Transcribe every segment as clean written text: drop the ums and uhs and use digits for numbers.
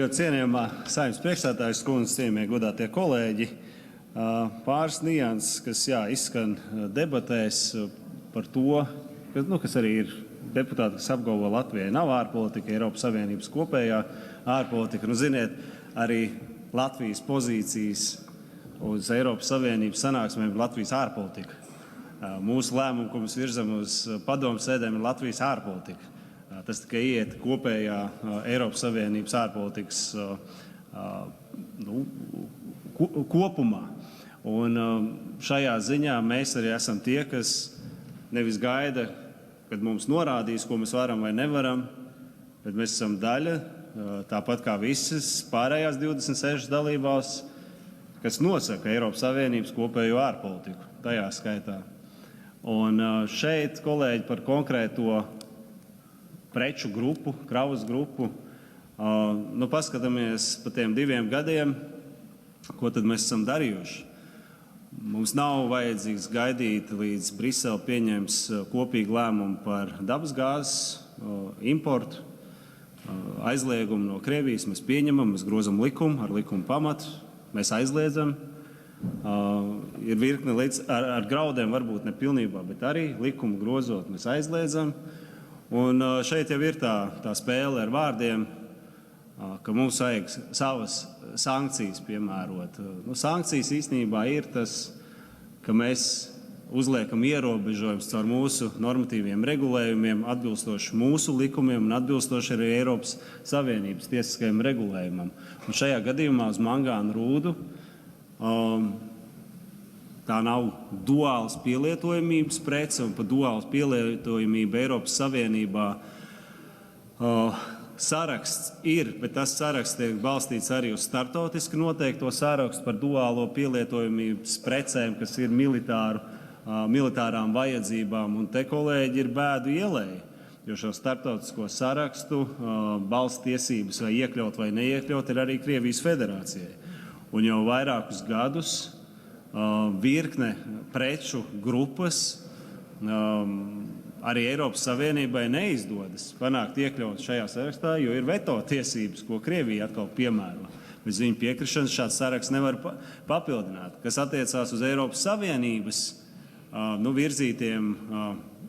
Cienījamā Saeimas priekšsēdētājas kundze, cienījamie godātie kolēģi, pāris nianses, kas izskan debatēs par to, kas arī ir deputāti, kas apgalvo, Latvijai nav ārpolitika, Eiropas Savienības kopējā ārpolitika. Ziniet, arī Latvijas pozīcijas uz Eiropas Savienības sanāksmēm ir Latvijas ārpolitika. Mūsu lēmumi, ko mēs virzam uz padomu sēdēm, ir Latvijas ārpolitika. Tas tikai iet kopējā Eiropas Savienības ārpolitikas kopumā. Un šajā ziņā mēs arī esam tie, kas nevis gaida, kad mums norādīs, ko mēs varam vai nevaram, bet mēs esam daļa, tāpat kā visas pārējās 26 dalībvalstis, kas nosaka Eiropas Savienības kopējo ārpolitiku tajā skaitā. Un šeit, kolēģi, par konkrēto preču grupu, kravas grupu. Paskatāmies pa tiem 2 gadiem, ko tad mēs esam darījuši. Mums nav vajadzīgs gaidīt, līdz Brisele pieņems kopīgu lēmumu par dabasgāzes importu, aizliegumu no Krievijas. Mēs pieņemam, mēs grozam likumu ar likuma pamatu, mēs aizliedzam. Ir virkne ar graudiem, varbūt ne pilnībā, bet arī likumu grozot, mēs aizliedzam. Un šeit jau ir tā spēle ar vārdiem, ka mums vajag savas sankcijas piemērot. Sankcijas īstenībā ir tas, ka mēs uzliekam ierobežojumus caur mūsu normatīviem regulējumiem, atbilstoši mūsu likumiem un atbilstoši arī Eiropas Savienības tiesiskajam regulējumam. Un šajā gadījumā uz mangānu rūdu tā nav duālas pielietojamības prece, un par duālas pielietojamību Eiropas Savienībā saraksts ir, bet tas saraksts tiek balstīts arī uz startautiski noteikto sarakstu par duālo pielietojamības precēm, kas ir militārām vajadzībām. Un te, kolēģi, ir bēdu ielēja, jo šo startautisko sarakstu balsts tiesības vai iekļaut vai neiekļaut ir arī Krievijas federācijai. Un jau vairākus gadus virkne preču grupas arī Eiropas Savienībai neizdodas panākt iekļaut šajā sarakstā, jo ir veto tiesības, ko Krievija atkal piemēro. Bez viņu piekrišanas šāds saraksts nevar papildināt. Kas attiecās uz Eiropas Savienības virzītiem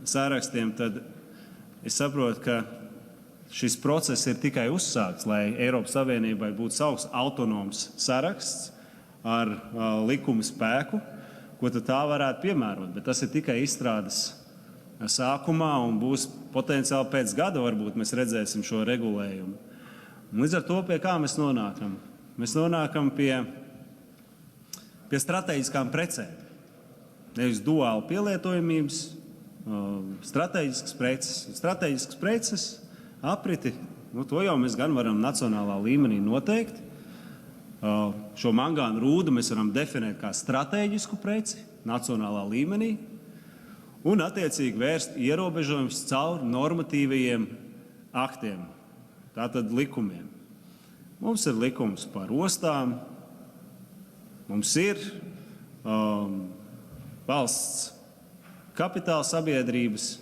sarakstiem, tad es saprotu, ka šis process ir tikai uzsākts, lai Eiropas Savienībai būtu savs autonoms saraksts ar likuma spēku, ko tad tā varētu piemērot. Bet tas ir tikai izstrādes sākumā un būs potenciāli pēc gada, varbūt mēs redzēsim šo regulējumu. Un līdz ar to, pie kā mēs nonākam? Mēs nonākam pie strateģiskām precēm. Nevis duāli pielietojamības, strateģiskas preces. Strateģiskas preces apriti, to jau mēs gan varam nacionālā līmenī noteikt. Šo mangānu rūdu mēs varam definēt kā strateģisku preci nacionālā līmenī un attiecīgi vērst ierobežojumus caur normatīvajiem aktiem, tātad likumiem. Mums ir likums par ostām, mums ir valsts kapitāla sabiedrības,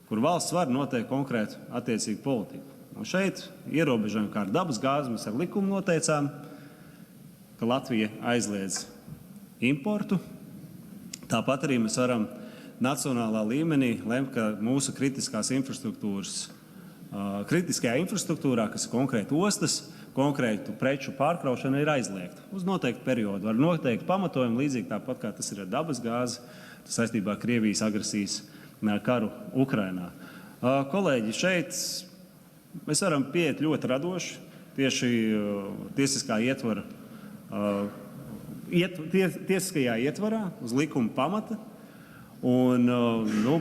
kur valsts var noteikt konkrētu attiecīgu politiku. Un šeit ierobežojumi kā ar dabas gāzi mēs ar likumu noteicām, ka Latvija aizliedz importu. Tāpat arī mēs varam nacionālā līmenī lemt, ka mūsu kritiskajā infrastruktūrā, kas ir konkrēti ostas, konkrētu preču pārkraušana ir aizliegta uz noteiktu periodu. Var noteikt pamatojumu līdzīgi tāpat, kā tas ir ar dabas gāzi, tas saistībā ar Krievijas agresijas karu Ukrainā. Kolēģi, šeit mēs varam pieiet ļoti radoši tieši tiesiskā ietvara tiesiskajā ietvarā, uz likuma pamata. Un,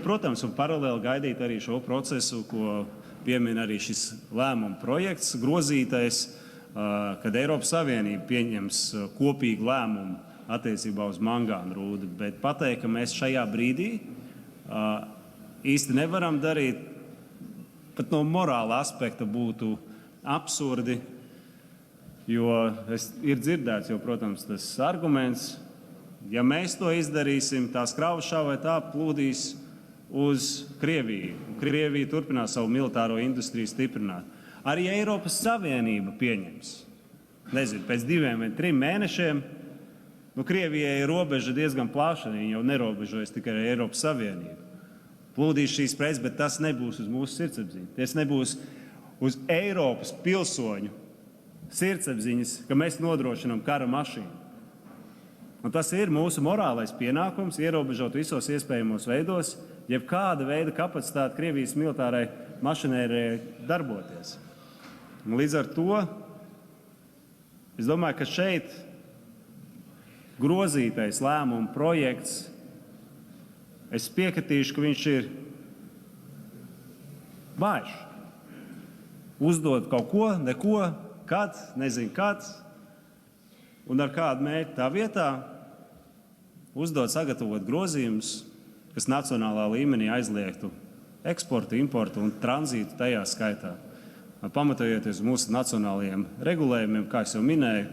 protams, un paralēli gaidīt arī šo procesu, ko piemin arī šis lēmuma projekts grozītais, kad Eiropas Savienība pieņems kopīgu lēmumu attiecībā uz mangānu rūdu. Bet pateikt, ka mēs šajā brīdī īsti nevaram darīt, pat no morāla aspekta būtu absurdi, jo ir dzirdēts, protams, tas arguments, ja mēs to izdarīsim, tās kravas šā vai tā plūdīs uz Krieviju. Krievija turpinās savu militāro industriju stiprināt. Arī Eiropas Savienība pieņems. Nezinu, pēc 2 vai 3 mēnešiem. Krievijai ir robeža diezgan plaša, viņa jau nerobežojas tikai ar Eiropas Savienību. Plūdīs šīs preces, bet tas nebūs uz mūsu sirdsapziņas. Tas nebūs uz Eiropas pilsoņu sirdsapziņas, ka mēs nodrošinām kara mašīnu. Un tas ir mūsu morālais pienākums ierobežot visos iespējamos veidos, jebkāda veida kapacitāte Krievijas militārai mašinērijai darboties. Un līdz ar to es domāju, ka šeit grozītais lēmuma projekts, es piekritīšu, ka viņš ir vājš. Uzdot kaut ko, neko, kad, nezinu kad, un ar kādu mērķi. Tā vietā uzdot sagatavot grozījumus, kas nacionālā līmenī aizliegtu eksportu, importu un tranzītu tajā skaitā. Pamatojoties uz mūsu nacionālajiem regulējumiem, kā jau minēju,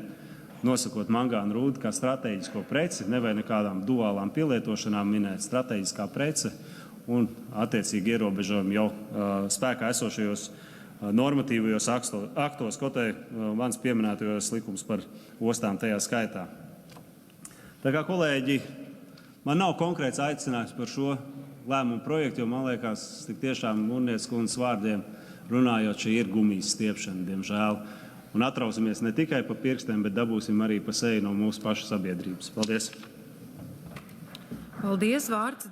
nosakot mangānu rūdu kā strateģisko preci, nevajag nekādām duālām pielietošanām minēt strateģiskā prece un attiecīgi ierobežojumi jau spēkā esošajos normatīvajos aktos, kaut arī mans pieminētajos likums par ostām tajā skaitā. Tā kā kolēģi, man nav konkrēts aicinājums par šo lēmumu projektu, jo man liekas, tik tiešām Mūrnieces kundzes vārdiem runājot, šī ir gumijas stiepšana, diemžēl. Un atrausimies ne tikai pa pirkstiem, bet dabūsim arī pa seju no mūsu pašu sabiedrības. Paldies! Paldies, vārds